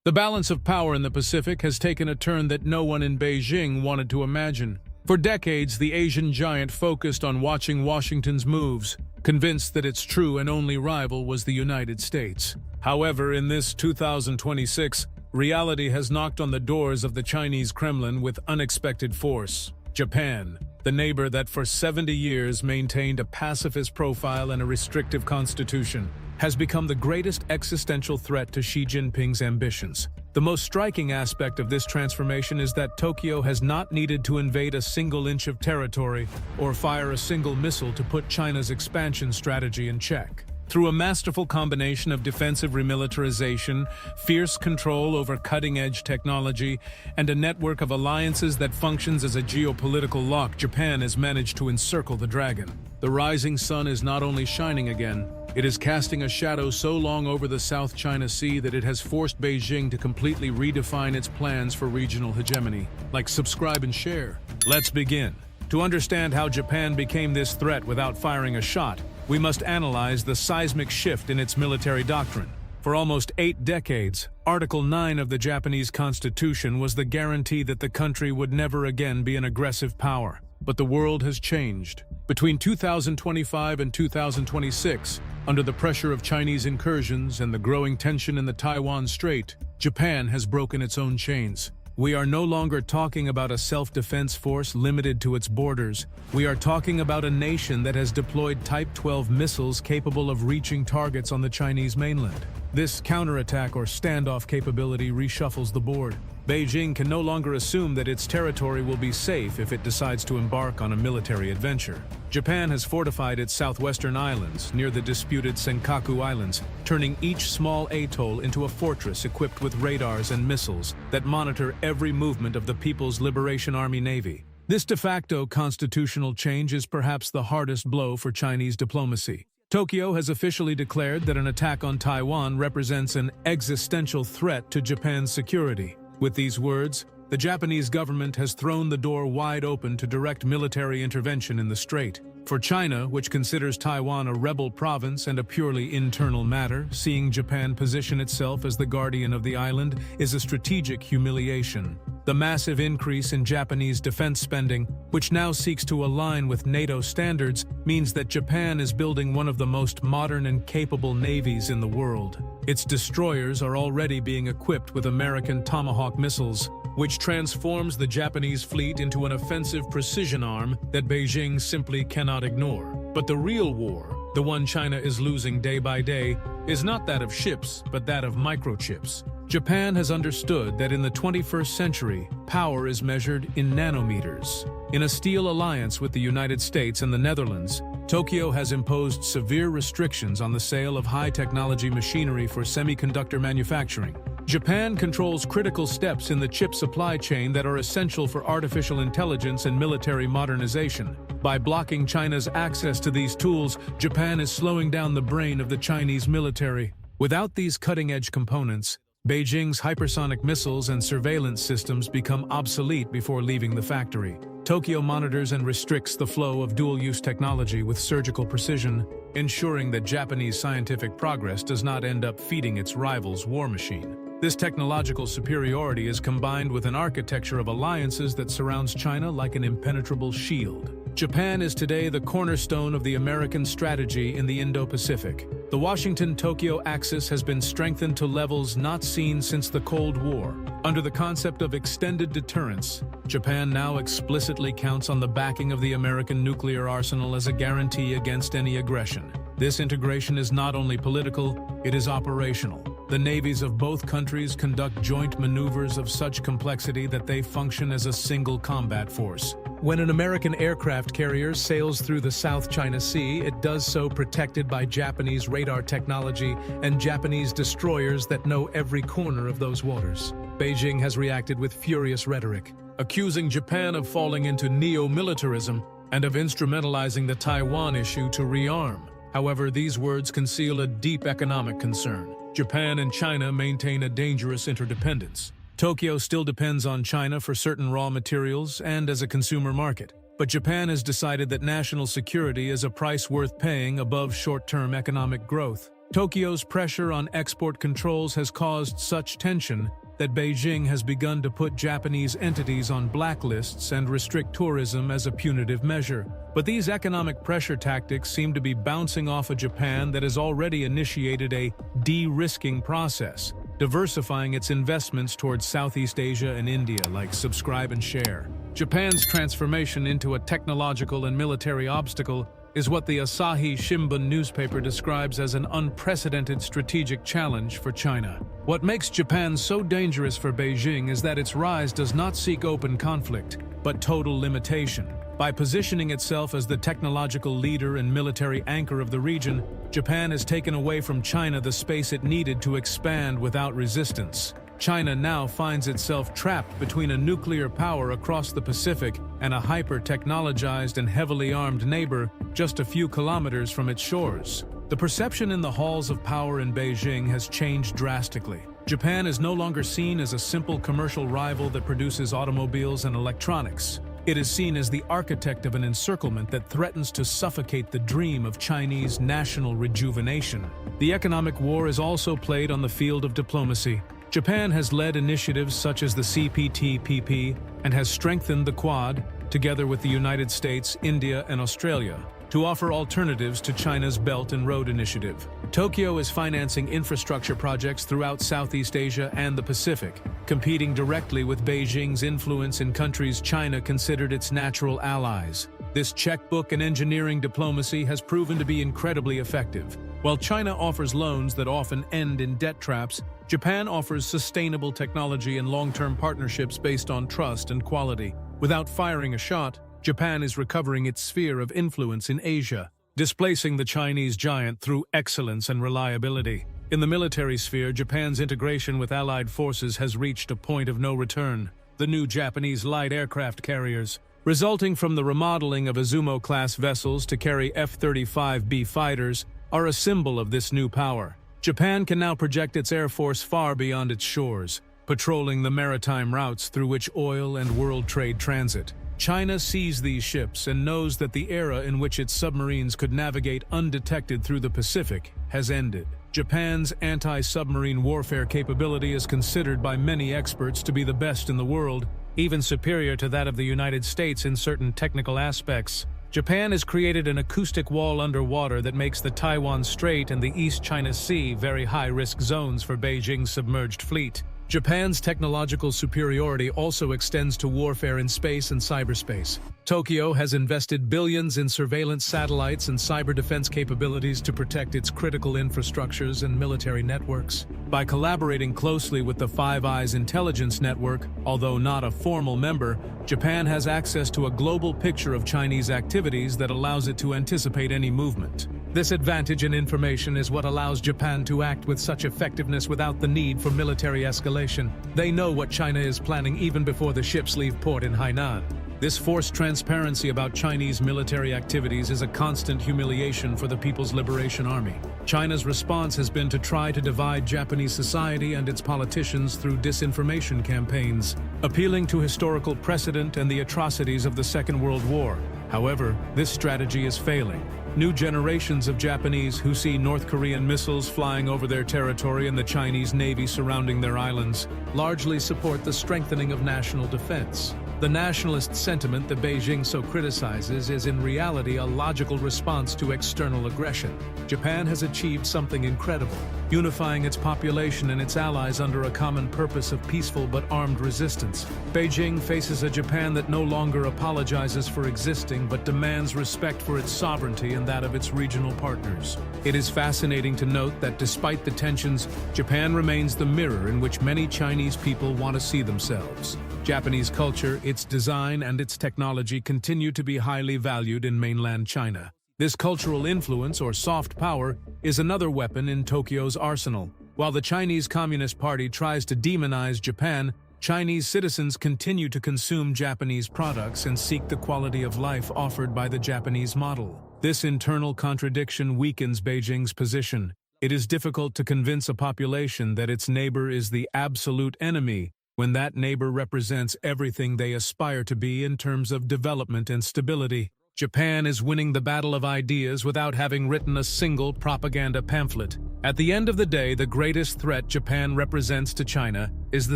The balance of power in the Pacific has taken a turn that no one in Beijing wanted to imagine. For decades, the Asian giant focused on watching Washington's moves, convinced that its true and only rival was the United States. However, in this 2026, reality has knocked on the doors of the Chinese Kremlin with unexpected force. Japan, the neighbor that for 70 years maintained a pacifist profile and a restrictive constitution, has become the greatest existential threat to Xi Jinping's ambitions. The most striking aspect of this transformation is that Tokyo has not needed to invade a single inch of territory or fire a single missile to put China's expansion strategy in check. Through a masterful combination of defensive remilitarization, fierce control over cutting-edge technology, and a network of alliances that functions as a geopolitical lock, Japan has managed to encircle the dragon. The rising sun is not only shining again, it is casting a shadow so long over the South China Sea that it has forced Beijing to completely redefine its plans for regional hegemony. Like, subscribe and share. Let's begin. To understand how Japan became this threat without firing a shot, we must analyze the seismic shift in its military doctrine. For almost 8 decades, Article 9 of the Japanese Constitution was the guarantee that the country would never again be an aggressive power. But the world has changed. Between 2025 and 2026, under the pressure of Chinese incursions and the growing tension in the Taiwan Strait, Japan has broken its own chains. We are no longer talking about a self-defense force limited to its borders. We are talking about a nation that has deployed Type 12 missiles capable of reaching targets on the Chinese mainland. This counterattack or standoff capability reshuffles the board. Beijing can no longer assume that its territory will be safe if it decides to embark on a military adventure. Japan has fortified its southwestern islands near the disputed Senkaku Islands, turning each small atoll into a fortress equipped with radars and missiles that monitor every movement of the People's Liberation Army Navy. This de facto constitutional change is perhaps the hardest blow for Chinese diplomacy. Tokyo has officially declared that an attack on Taiwan represents an existential threat to Japan's security. With these words, the Japanese government has thrown the door wide open to direct military intervention in the strait. For China, which considers Taiwan a rebel province and a purely internal matter, seeing Japan position itself as the guardian of the island is a strategic humiliation. The massive increase in Japanese defense spending, which now seeks to align with NATO standards, means that Japan is building one of the most modern and capable navies in the world. Its destroyers are already being equipped with American Tomahawk missiles, which transforms the Japanese fleet into an offensive precision arm that Beijing simply cannot ignore. But the real war, the one China is losing day by day, is not that of ships, but that of microchips. Japan has understood that in the 21st century, power is measured in nanometers. In a steel alliance with the United States and the Netherlands, Tokyo has imposed severe restrictions on the sale of high-technology machinery for semiconductor manufacturing. Japan controls critical steps in the chip supply chain that are essential for artificial intelligence and military modernization. By blocking China's access to these tools, Japan is slowing down the brain of the Chinese military. Without these cutting-edge components, Beijing's hypersonic missiles and surveillance systems become obsolete before leaving the factory. Tokyo monitors and restricts the flow of dual-use technology with surgical precision, ensuring that Japanese scientific progress does not end up feeding its rival's war machine. This technological superiority is combined with an architecture of alliances that surrounds China like an impenetrable shield. Japan is today the cornerstone of the American strategy in the Indo-Pacific. The Washington-Tokyo axis has been strengthened to levels not seen since the Cold War. Under the concept of extended deterrence, Japan now explicitly counts on the backing of the American nuclear arsenal as a guarantee against any aggression. This integration is not only political, it is operational. The navies of both countries conduct joint maneuvers of such complexity that they function as a single combat force. When an American aircraft carrier sails through the South China Sea, it does so protected by Japanese radar technology and Japanese destroyers that know every corner of those waters. Beijing has reacted with furious rhetoric, accusing Japan of falling into neo-militarism and of instrumentalizing the Taiwan issue to rearm. However, these words conceal a deep economic concern. Japan and China maintain a dangerous interdependence. Tokyo still depends on China for certain raw materials and as a consumer market. But Japan has decided that national security is a price worth paying above short-term economic growth. Tokyo's pressure on export controls has caused such tension that Beijing has begun to put Japanese entities on blacklists and restrict tourism as a punitive measure. But these economic pressure tactics seem to be bouncing off a Japan that has already initiated a de-risking process, diversifying its investments towards Southeast Asia and India like subscribe and share. Japan's transformation into a technological and military obstacle is what the Asahi Shimbun newspaper describes as an unprecedented strategic challenge for China. What makes Japan so dangerous for Beijing is that its rise does not seek open conflict, but total limitation. By positioning itself as the technological leader and military anchor of the region, Japan has taken away from China the space it needed to expand without resistance. China now finds itself trapped between a nuclear power across the Pacific and a hyper-technologized and heavily armed neighbor just a few kilometers from its shores. The perception in the halls of power in Beijing has changed drastically. Japan is no longer seen as a simple commercial rival that produces automobiles and electronics. It is seen as the architect of an encirclement that threatens to suffocate the dream of Chinese national rejuvenation. The economic war is also played on the field of diplomacy. Japan has led initiatives such as the CPTPP and has strengthened the Quad, together with the United States, India, and Australia, to offer alternatives to China's Belt and Road Initiative. Tokyo is financing infrastructure projects throughout Southeast Asia and the Pacific, competing directly with Beijing's influence in countries China considered its natural allies. This checkbook and engineering diplomacy has proven to be incredibly effective. While China offers loans that often end in debt traps, Japan offers sustainable technology and long-term partnerships based on trust and quality. Without firing a shot, Japan is recovering its sphere of influence in Asia, displacing the Chinese giant through excellence and reliability. In the military sphere, Japan's integration with Allied forces has reached a point of no return. The new Japanese light aircraft carriers, resulting from the remodeling of Izumo-class vessels to carry F-35B fighters, are a symbol of this new power. Japan can now project its air force far beyond its shores, patrolling the maritime routes through which oil and world trade transit. China sees these ships and knows that the era in which its submarines could navigate undetected through the Pacific has ended. Japan's anti-submarine warfare capability is considered by many experts to be the best in the world, even superior to that of the United States in certain technical aspects. Japan has created an acoustic wall underwater that makes the Taiwan Strait and the East China Sea very high-risk zones for Beijing's submerged fleet. Japan's technological superiority also extends to warfare in space and cyberspace. Tokyo has invested billions in surveillance satellites and cyber defense capabilities to protect its critical infrastructures and military networks. By collaborating closely with the Five Eyes intelligence network, although not a formal member, Japan has access to a global picture of Chinese activities that allows it to anticipate any movement. This advantage in information is what allows Japan to act with such effectiveness without the need for military escalation. They know what China is planning even before the ships leave port in Hainan. This forced transparency about Chinese military activities is a constant humiliation for the People's Liberation Army. China's response has been to try to divide Japanese society and its politicians through disinformation campaigns, appealing to historical precedent and the atrocities of the Second World War. However, this strategy is failing. New generations of Japanese who see North Korean missiles flying over their territory and the Chinese Navy surrounding their islands largely support the strengthening of national defense. The nationalist sentiment that Beijing so criticizes is in reality a logical response to external aggression. Japan has achieved something incredible, unifying its population and its allies under a common purpose of peaceful but armed resistance. Beijing faces a Japan that no longer apologizes for existing but demands respect for its sovereignty and that of its regional partners. It is fascinating to note that despite the tensions, Japan remains the mirror in which many Chinese people want to see themselves. Japanese culture, its design, and its technology continue to be highly valued in mainland China. This cultural influence, or soft power, is another weapon in Tokyo's arsenal. While the Chinese Communist Party tries to demonize Japan, Chinese citizens continue to consume Japanese products and seek the quality of life offered by the Japanese model. This internal contradiction weakens Beijing's position. It is difficult to convince a population that its neighbor is the absolute enemy when that neighbor represents everything they aspire to be in terms of development and stability. Japan is winning the battle of ideas without having written a single propaganda pamphlet. At the end of the day, the greatest threat Japan represents to China is the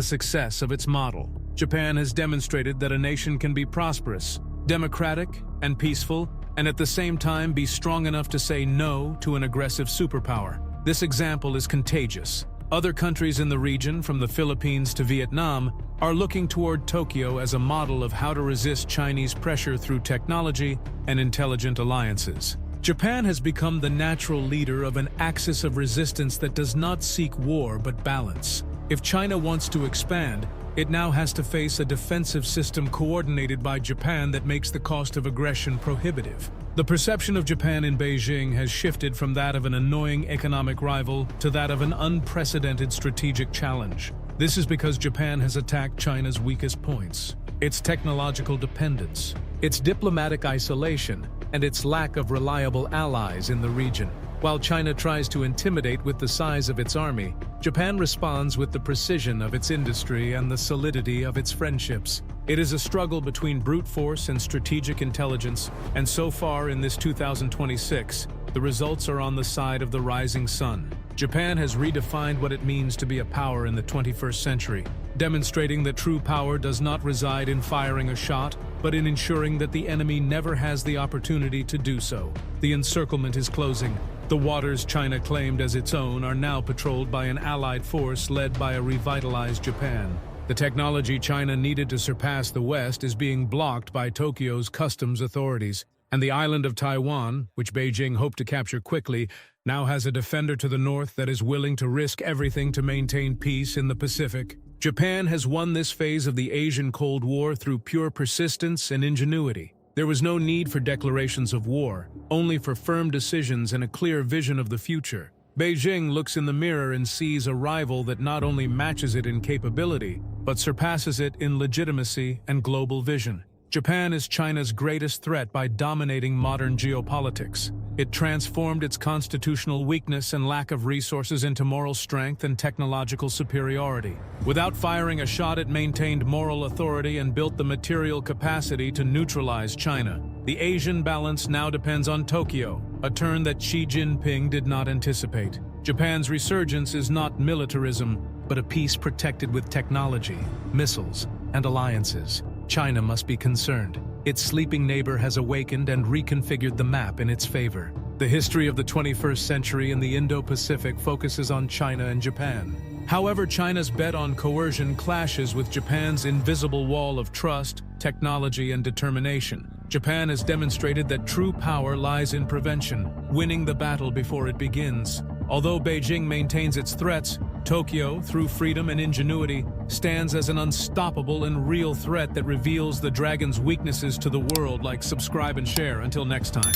success of its model. Japan has demonstrated that a nation can be prosperous, democratic, and peaceful, and at the same time be strong enough to say no to an aggressive superpower. This example is contagious. Other countries in the region, from the Philippines to Vietnam, are looking toward Tokyo as a model of how to resist Chinese pressure through technology and intelligent alliances. Japan has become the natural leader of an axis of resistance that does not seek war but balance. If China wants to expand, it now has to face a defensive system coordinated by Japan that makes the cost of aggression prohibitive. The perception of Japan in Beijing has shifted from that of an annoying economic rival to that of an unprecedented strategic challenge. This is because Japan has attacked China's weakest points: its technological dependence, its diplomatic isolation, and its lack of reliable allies in the region. While China tries to intimidate with the size of its army, Japan responds with the precision of its industry and the solidity of its friendships. It is a struggle between brute force and strategic intelligence, and so far in this 2026, the results are on the side of the rising sun. Japan has redefined what it means to be a power in the 21st century, demonstrating that true power does not reside in firing a shot, but in ensuring that the enemy never has the opportunity to do so. The encirclement is closing. The waters China claimed as its own are now patrolled by an allied force led by a revitalized Japan. The technology China needed to surpass the West is being blocked by Tokyo's customs authorities, and the island of Taiwan, which Beijing hoped to capture quickly, now has a defender to the north that is willing to risk everything to maintain peace in the Pacific. Japan has won this phase of the Asian Cold War through pure persistence and ingenuity. There was no need for declarations of war, only for firm decisions and a clear vision of the future. Beijing looks in the mirror and sees a rival that not only matches it in capability, but surpasses it in legitimacy and global vision. Japan is China's greatest threat by dominating modern geopolitics. It transformed its constitutional weakness and lack of resources into moral strength and technological superiority. Without firing a shot, it maintained moral authority and built the material capacity to neutralize China. The Asian balance now depends on Tokyo, a turn that Xi Jinping did not anticipate. Japan's resurgence is not militarism, but a peace protected with technology, missiles, and alliances. China must be concerned. Its sleeping neighbor has awakened and reconfigured the map in its favor. The history of the 21st century in the Indo-Pacific focuses on China and Japan. However, China's bet on coercion clashes with Japan's invisible wall of trust, technology, and determination. Japan has demonstrated that true power lies in prevention, winning the battle before it begins. Although Beijing maintains its threats, Tokyo, through freedom and ingenuity, stands as an unstoppable and real threat that reveals the dragon's weaknesses to the world. Like, subscribe, and share. Until next time.